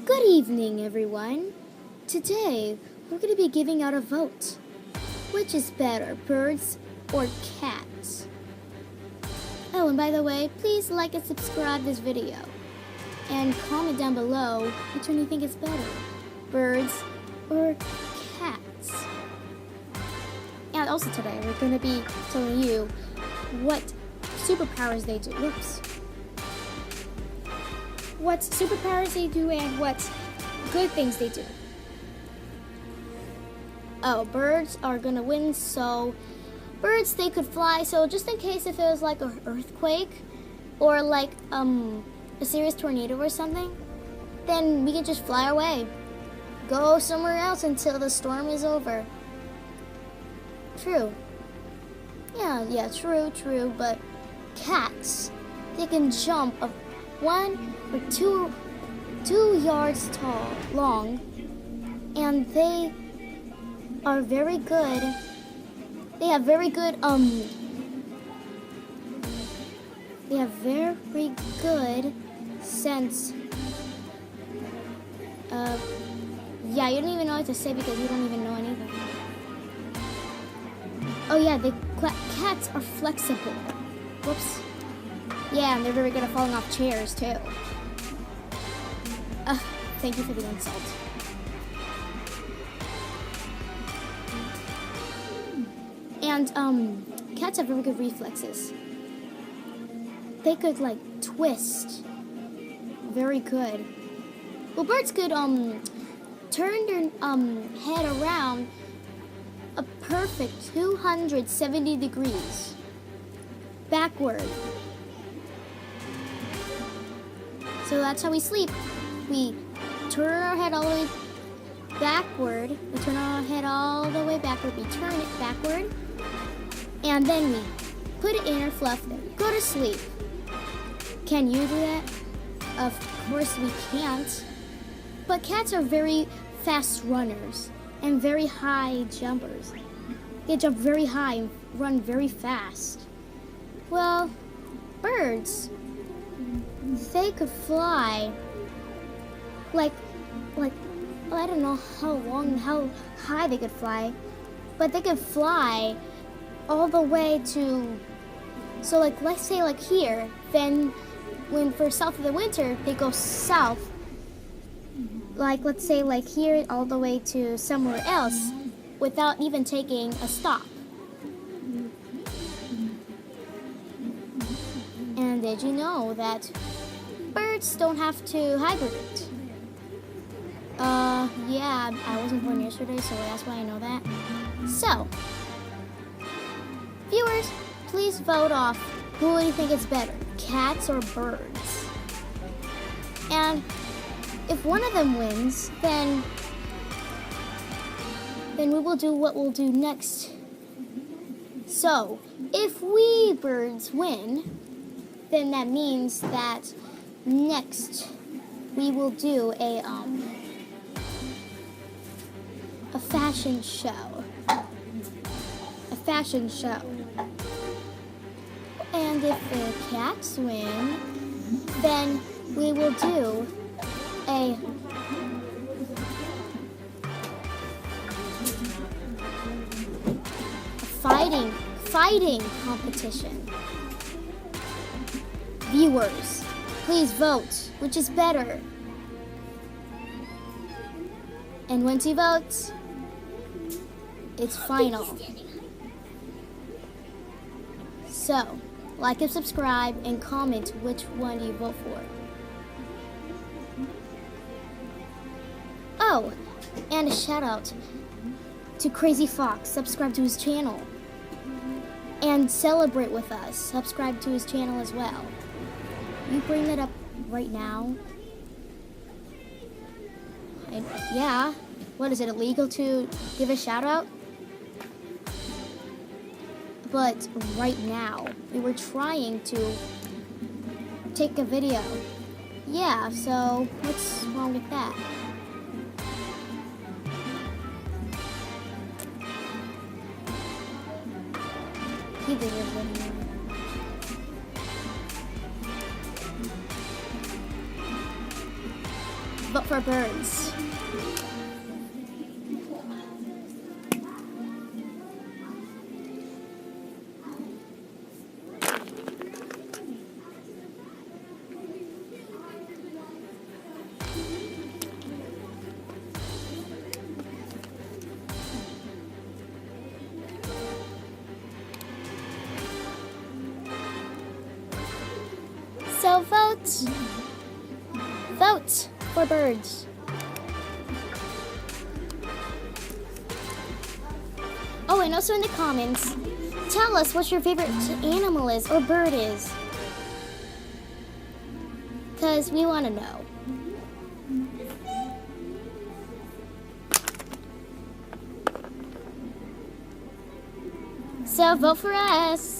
Good evening, everyone. Today, we're going to be giving out a vote. Which is better, birds or cats? Oh, and by the way, please like and subscribe this video. And comment down below which one you think is better, birds or cats. And also today, we're going to be telling you what superpowers they do. Whoops. What superpowers they do and what good things they do. Oh, birds are gonna win, so birds, they could fly, so just in case if it was like an earthquake or like a serious tornado or something, then we can just fly away. Go somewhere else until the storm is over. True. Yeah, true, but cats, they can jump up 1 or 2 yards long, and they are very good. They have very good sense. Yeah, you don't even know what to say because you don't even know anything. Oh yeah, cats are flexible. Whoops. Yeah, and they're very good at falling off chairs, too. Thank you for the insult. And, cats have very good reflexes. They could, like, twist. Very good. Well, birds could, turn their, head around a perfect 270 degrees. Backward. So that's how we sleep. We turn our head all the way backward. We turn our head all the way backward. We turn it backward. And then we put it in our fluff and go to sleep. Can you do that? Of course we can't. But cats are very fast runners and very high jumpers. They jump very high and run very fast. Well, birds, they could fly like I don't know how high they could fly, but they could fly all the way to, so like let's say like here, then when for south of the winter they go south, like let's say like here all the way to somewhere else without even taking a stop. And did you know that birds don't have to hibernate? Yeah, I wasn't born yesterday, so that's why I know that. So, viewers, please vote off who do you think is better, cats or birds? And if one of them wins, then we will do what we'll do next. So, if we birds win, then that means that next we will do a fashion show. A fashion show. And if the cats win, then we will do a fighting competition. Viewers, please vote. Which is better? And once you vote, it's final. So, like and subscribe and comment which one you vote for. Oh, and a shout out to Crazy Fox. Subscribe to his channel. And celebrate with us. Subscribe to his channel as well. You bring that up right now? Yeah. What, is it illegal to give a shout out? But right now, we were trying to take a video. Yeah, so what's wrong with that? He did it with me. vote for birds. So vote for birds. Oh, and also in the comments, tell us what your favorite animal is or bird is. Because we want to know. So vote for us.